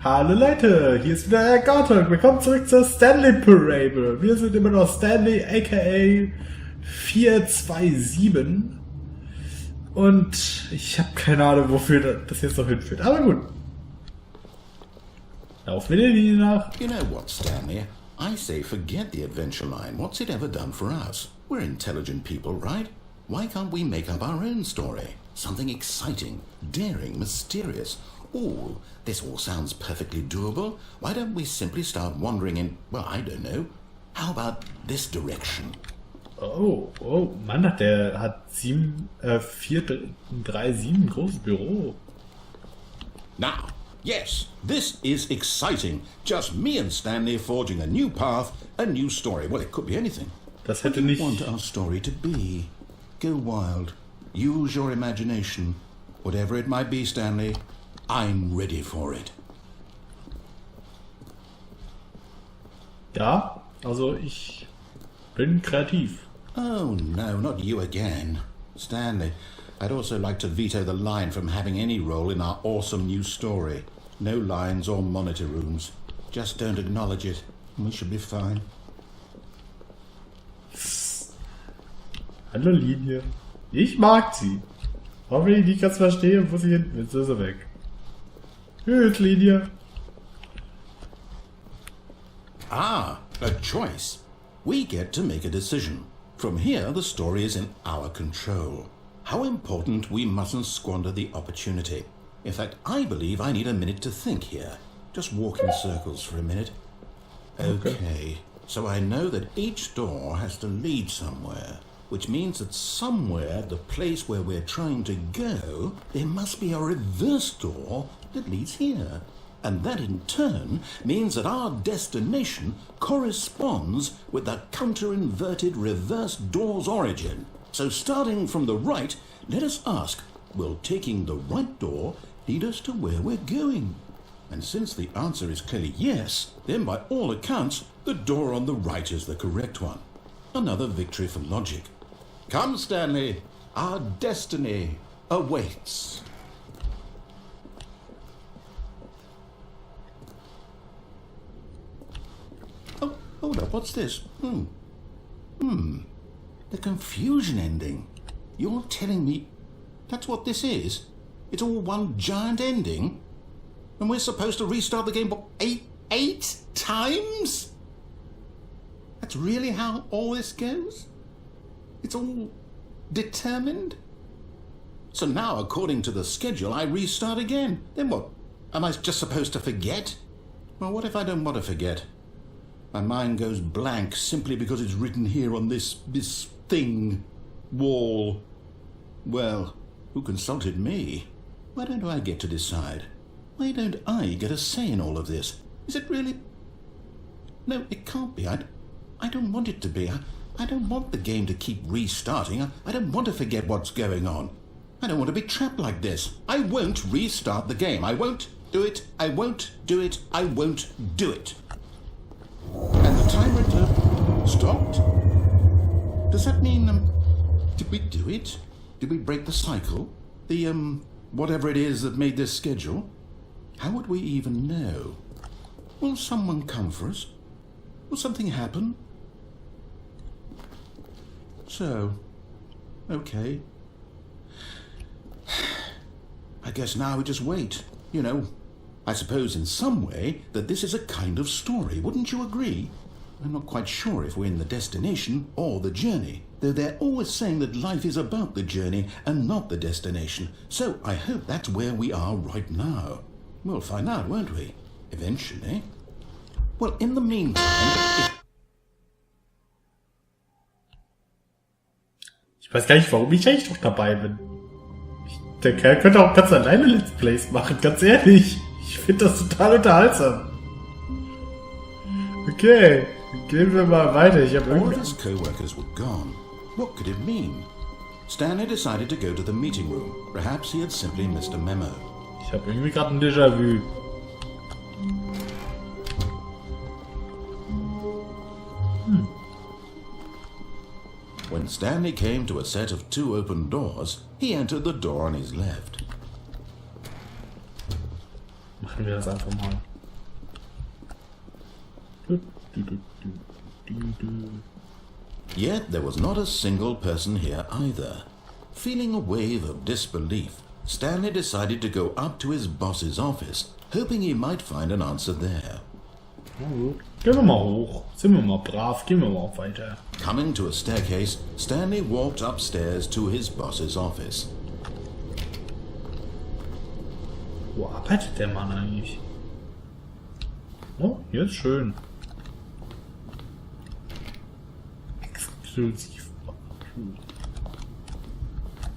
Hallo Leute, hier ist wieder Herr Gartok. Willkommen zurück zur Stanley Parable. Wir sind immer noch Stanley, aka 427. Und ich habe keine Ahnung, wofür das jetzt noch hinführt. Aber gut. Auf wir die Linie nach. You know what, Stanley? I say forget the adventure line. What's it ever done for us? We're intelligent people, right? Why can't we make up our own story? Something exciting, daring, mysterious. Ooh, this all sounds perfectly doable. Why don't we simply start wandering in, well, I don't know. How about this direction? Oh, Mann, der hat 437, großes Büro. Now, yes, this is exciting. Just me and Stanley forging a new path, a new story. Well, it could be anything. Das hätte What do nicht... you want our story to be? Go wild. Use your imagination. Whatever it might be, Stanley, I'm ready for it. Ja, also ich bin kreativ. Oh, no, not you again. Stanley, I'd also like to veto the line from having any role in our awesome new story. No lines or monitor rooms. Just don't acknowledge it, and we should be fine. Hallo Linie. Ich mag sie. Auch wenn ich nicht ganz verstehe, wo sie hin will. Jetzt ist er weg. Tschüss, Linie. Ah, a choice. We get to make a decision. From here, the story is in our control. How important we mustn't squander the opportunity. In fact, I believe I need a minute to think here. Just walk in circles for a minute. Okay, so I know that each door has to lead somewhere, which means that somewhere, the place where we're trying to go, there must be a reverse door that leads here. And that in turn means that our destination corresponds with the counter-inverted reverse door's origin. So starting from the right, let us ask, will taking the right door lead us to where we're going? And since the answer is clearly yes, then by all accounts, the door on the right is the correct one. Another victory for logic. Come, Stanley, our destiny awaits. Oh, hold up, what's this? The confusion ending. You're telling me that's what this is? It's all one giant ending? And we're supposed to restart the game, what, eight times? That's really how all this goes? It's all determined? So now, according to the schedule, I restart again. Then what? Am I just supposed to forget? Well, what if I don't want to forget? My mind goes blank simply because it's written here on this thing, wall. Well, who consulted me? Why don't I get to decide? Why don't I get a say in all of this? Is it really... No, it can't be. I don't want it to be. I don't want the game to keep restarting. I don't want to forget what's going on. I don't want to be trapped like this. I won't restart the game. I won't do it. I won't do it. I won't do it. And the timer stopped? Does that mean, did we do it? Did we break the cycle? The, whatever it is that made this schedule? How would we even know? Will someone come for us? Will something happen? So, okay. I guess now we just wait, you know. I suppose in some way that this is a kind of story, wouldn't you agree? I'm not quite sure if we're in the destination or the journey, though they're always saying that life is about the journey and not the destination, so I hope that's where we are right now. We'll find out, won't we? Eventually. Well, in the meantime... Ich weiß gar nicht, warum ich eigentlich noch dabei bin. Der Kerl könnte auch ganz alleine Let's Plays machen, ganz ehrlich. Ich finde das total unterhaltsam. Okay, gehen wir mal weiter. Ich habe All of his co-workers were gone. What could it mean? Stanley decided to go to the meeting room. Perhaps he had simply missed a memo. Ich habe irgendwie gerade ein Déjà-vu. When Stanley came to a set of 2 open doors, he entered the door on his left. Machen wir das einfach mal. Yet there was not a single person here either. Feeling a wave of disbelief, Stanley decided to go up to his boss's office, hoping he might find an answer there. Na gut. Gehen wir mal hoch. Sind wir mal brav, gehen wir mal weiter. Coming to a staircase, Stanley walked upstairs to his boss's office. Wo arbeitet der Mann eigentlich? Oh, hier ist schön. Exklusiv.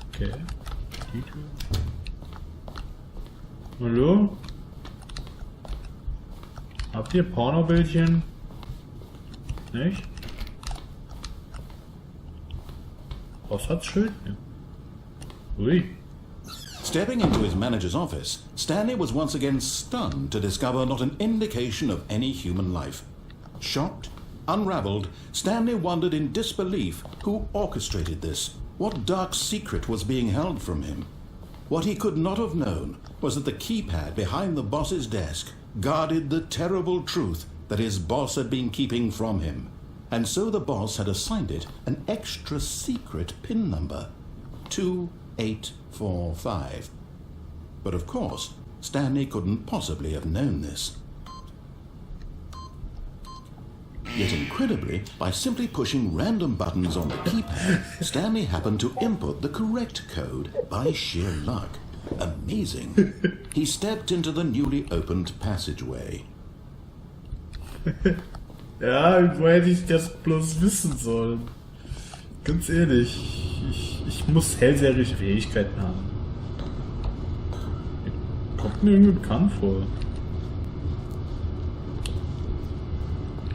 Okay. Die Tür. Hallo? Habt ihr Pornobildchen? Nicht? Was hat's Schild? Ja. Ui. Stepping into his manager's office, Stanley was once again stunned to discover not an indication of any human life. Shocked, unraveled, Stanley wondered in disbelief who orchestrated this, what dark secret was being held from him. What he could not have known was that the keypad behind the boss's desk guarded the terrible truth that his boss had been keeping from him, and so the boss had assigned it an extra secret PIN number, 2845. But of course, Stanley couldn't possibly have known this. Yet incredibly, by simply pushing random buttons on the keypad, Stanley happened to input the correct code by sheer luck. Amazing. He stepped into the newly opened passageway. Ja, wo hätte ich das bloß wissen sollen? Ganz ehrlich, ich muss hellseherische Fähigkeiten haben. Kommt mir irgendwie bekannt vor.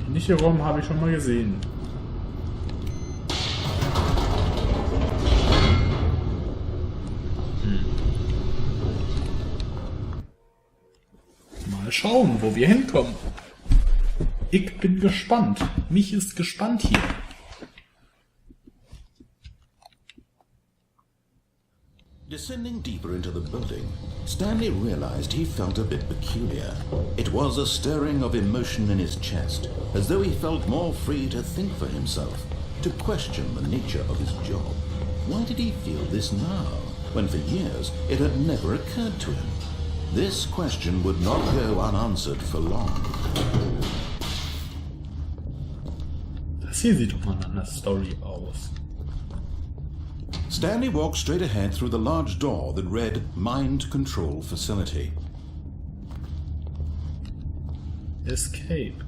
Ähnliche Raum habe ich schon mal gesehen. Mal schauen, wo wir hinkommen. Ich bin gespannt. Mich ist gespannt hier. Descending deeper into the building, Stanley realized he felt a bit peculiar. It was a stirring of emotion in his chest, as though he felt more free to think for himself, to question the nature of his job. Why did he feel this now, when for years it had never occurred to him? This question would not go unanswered for long. Das hier sieht doch mal nach einer Story aus. Stanley walked straight ahead through the large door that read Mind Control Facility. Escape.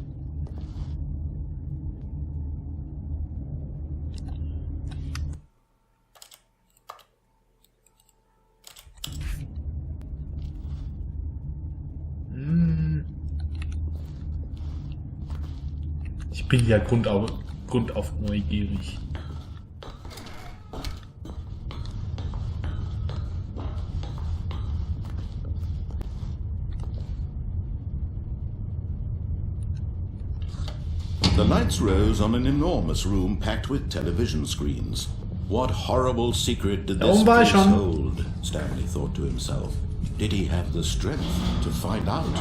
Ich bin ja grundauf neugierig. The lights rose on an enormous room packed with television screens. What horrible secret did this place hold? Stanley thought to himself. Did he have the strength to find out?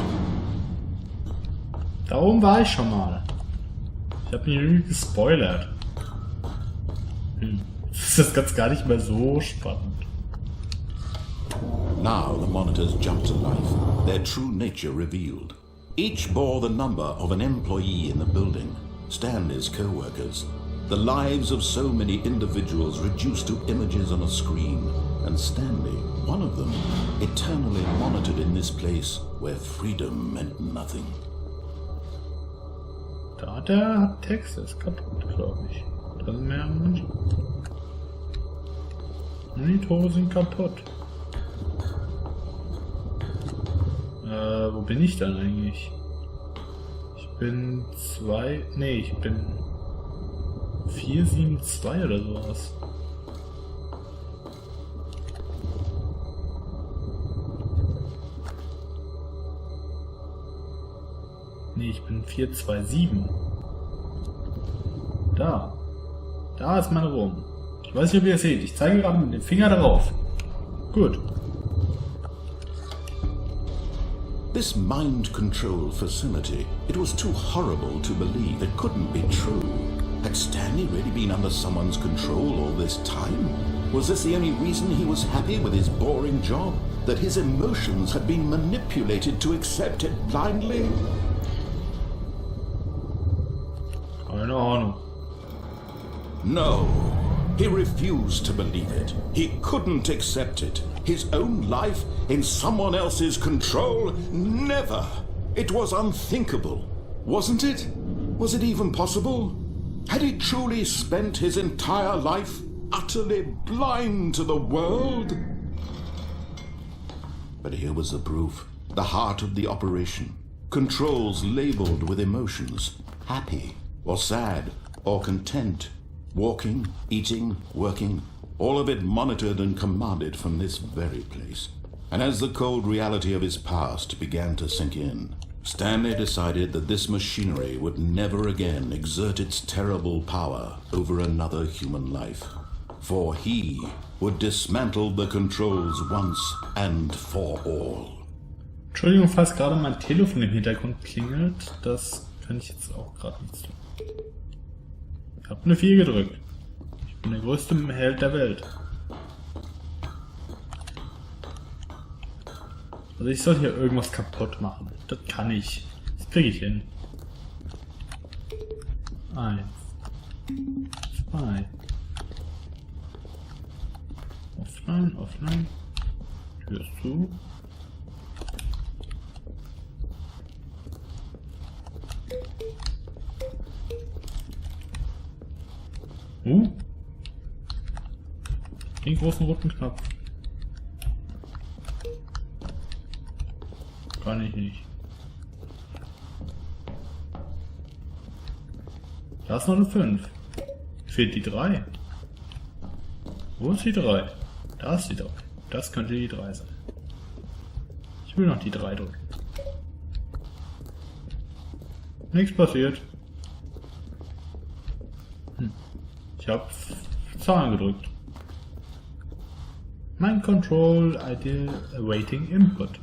Da oben war ich schon mal. Ich habe mich irgendwie gespoilert. Das ist ganz gar nicht mehr so spannend. Now the monitors jumped to life, their true nature revealed. Each bore the number of an employee in the building, Stanley's co-workers. The lives of so many individuals reduced to images on a screen, and Stanley, one of them, eternally monitored in this place where freedom meant nothing. Da der Text ist kaputt, glaube ich. Da sind mehr Menschen. Monitore sind kaputt. Wo bin ich dann eigentlich? Ich bin 2... Nee, ich bin 472 oder sowas. Nee, ich bin 427. Da. Da ist mein Raum. Ich weiß nicht, ob ihr es seht. Ich zeige gerade mit dem Finger darauf. Gut. This mind control facility, it was too horrible to believe. It couldn't be true. Had Stanley really been under someone's control all this time? Was this the only reason he was happy with his boring job? That his emotions had been manipulated to accept it blindly? Keine Ahnung. No. He refused to believe it. He couldn't accept it. His own life in someone else's control? Never. It was unthinkable. Wasn't it? Was it even possible? Had he truly spent his entire life utterly blind to the world? But here was the proof. The heart of the operation. Controls labeled with emotions. Happy, or sad, or content. Walking, eating, working, all of it monitored and commanded from this very place. And as the cold reality of his past began to sink in, Stanley decided that this machinery would never again exert its terrible power over another human life. For he would dismantle the controls once and for all. Entschuldigung, falls gerade mein Telefon im Hintergrund klingelt. Das kann ich jetzt auch gerade nicht tun. Ich habe eine 4 gedrückt. Ich bin der größte Held der Welt. Also ich soll hier irgendwas kaputt machen. Das kann ich. Das kriege ich hin. 1, 2. Offline, offline. Tür ist zu. Den großen roten Knopf. Kann ich nicht. Da ist noch eine 5. Fehlt die 3. Wo ist die 3? Da ist die 3. Das könnte die 3 sein. Ich will noch die 3 drücken. Nichts passiert. Ich habe Zahlen gedrückt. Mein Control ID awaiting input.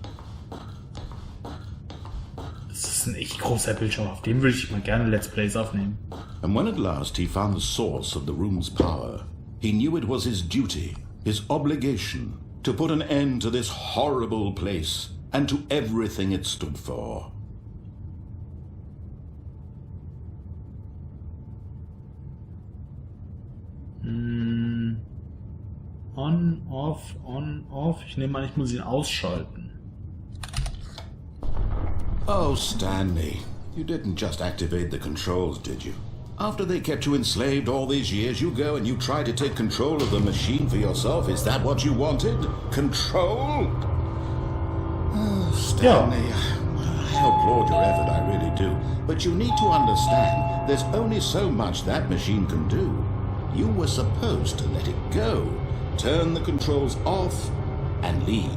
Das ist ein echt großer Bildschirm, auf dem würde ich mal gerne Let's Plays aufnehmen. And when at last he found the source of the room's power, he knew it was his duty, his obligation, to put an end to this horrible place and to everything it stood for. On, off. Ich nehme an, ich muss ihn ausschalten. Oh, Stanley, you didn't just activate the controls, did you? After they kept you enslaved all these years, you go and you try to take control of the machine for yourself. Is that what you wanted? Control? Oh, Stanley, I applaud your effort, I really do. But you need to understand, there's only so much that machine can do. You were supposed to let it go. Turn the controls off and leave.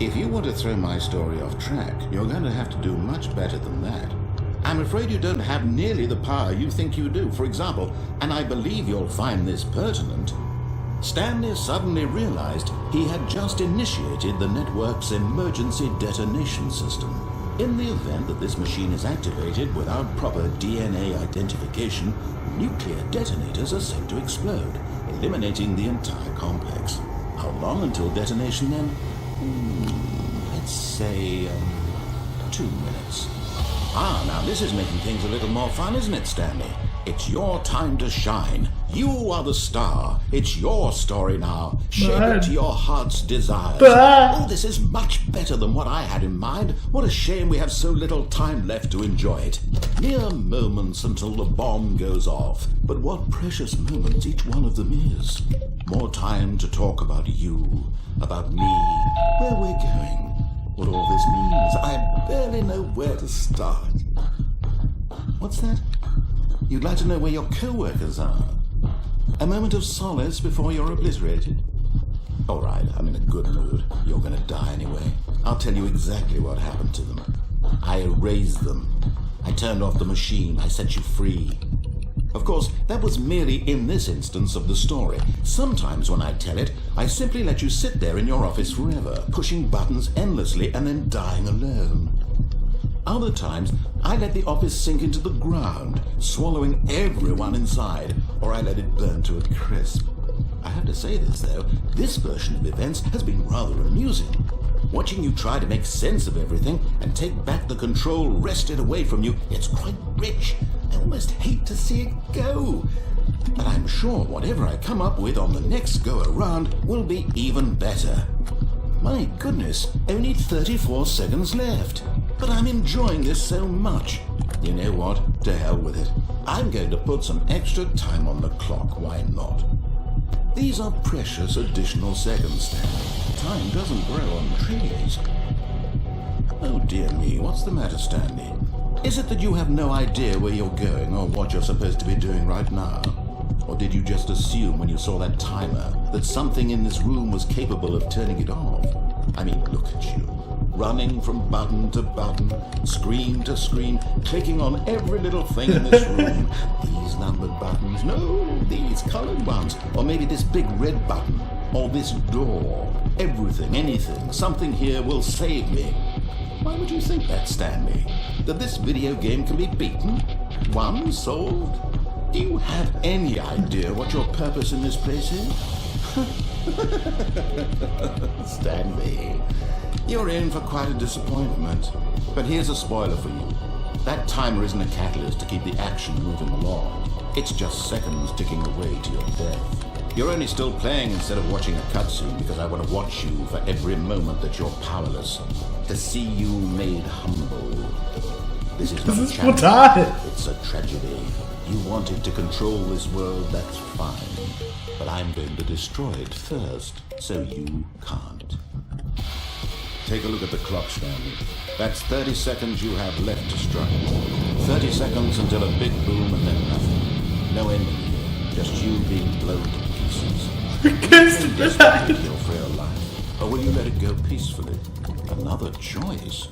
If you want to throw my story off track, you're going to have to do much better than that. I'm afraid you don't have nearly the power you think you do. For example, and I believe you'll find this pertinent, Stanley suddenly realized he had just initiated the network's emergency detonation system. In the event that this machine is activated without proper DNA identification, nuclear detonators are said to explode, eliminating the entire complex. How long until detonation then? Let's say 2 minutes. Now this is making things a little more fun, isn't it, Stanley? It's your time to shine. You are the star. It's your story now. Shape it to your heart's desires. Oh, this is much better than what I had in mind. What a shame we have so little time left to enjoy it. Mere moments until the bomb goes off. But what precious moments each one of them is. More time to talk about you, about me, where we're going, what all this means. I barely know where to start. What's that? You'd like to know where your co-workers are? A moment of solace before you're obliterated? All right, I'm in a good mood. You're going to die anyway. I'll tell you exactly what happened to them. I erased them. I turned off the machine. I set you free. Of course, that was merely in this instance of the story. Sometimes when I tell it, I simply let you sit there in your office forever, pushing buttons endlessly and then dying alone. Other times, I let the office sink into the ground, swallowing everyone inside, or I let it burn to a crisp. I have to say this, though, this version of events has been rather amusing. Watching you try to make sense of everything and take back the control wrested away from you, it's quite rich. I almost hate to see it go. But I'm sure whatever I come up with on the next go-around will be even better. My goodness, only 34 seconds left. But I'm enjoying this so much. You know what? To hell with it. I'm going to put some extra time on the clock, why not? These are precious additional seconds, Stanley. Time doesn't grow on trees. Oh dear me, what's the matter, Stanley? Is it that you have no idea where you're going or what you're supposed to be doing right now? Or did you just assume when you saw that timer that something in this room was capable of turning it off? I mean, look at you. Running from button to button, screen to screen, clicking on every little thing in this room. These numbered buttons, no, these colored ones. Or maybe this big red button, or this door. Everything, anything, something here will save me. Why would you think that, Stanley? That this video game can be beaten? Won? Solved? Do you have any idea what your purpose in this place is? Stanley, you're in for quite a disappointment. But here's a spoiler for you. That timer isn't a catalyst to keep the action moving along. It's just seconds ticking away to your death. You're only still playing instead of watching a cutscene because I want to watch you for every moment that you're powerless. To see you made humble. This is not a challenge. It's a tragedy. You wanted to control this world, that's fine. But I'm going to destroy it first, so you can't. Take a look at the clock, Stanley. That's 30 seconds you have left to strike. 30 seconds until a big boom and then nothing. No ending here. Just you being blown to pieces. Just your frail life. Or will you let it go peacefully? Another choice.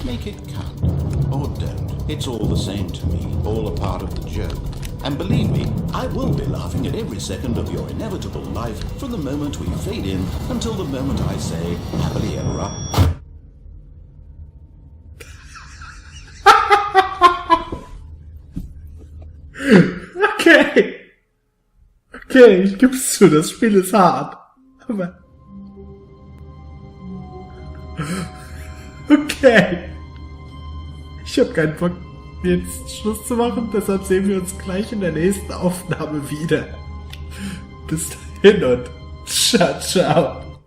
Make it count. Or don't. It's all the same to me. All a part of the joke. And believe me, I will be laughing at every second of your inevitable life from the moment we fade in until the moment I say, happily ever after. Okay, ich geb's zu, das Spiel ist hart. Aber... Okay. Ich hab keinen Bock, jetzt Schluss zu machen, deshalb sehen wir uns gleich in der nächsten Aufnahme wieder. Bis dahin und ciao, ciao.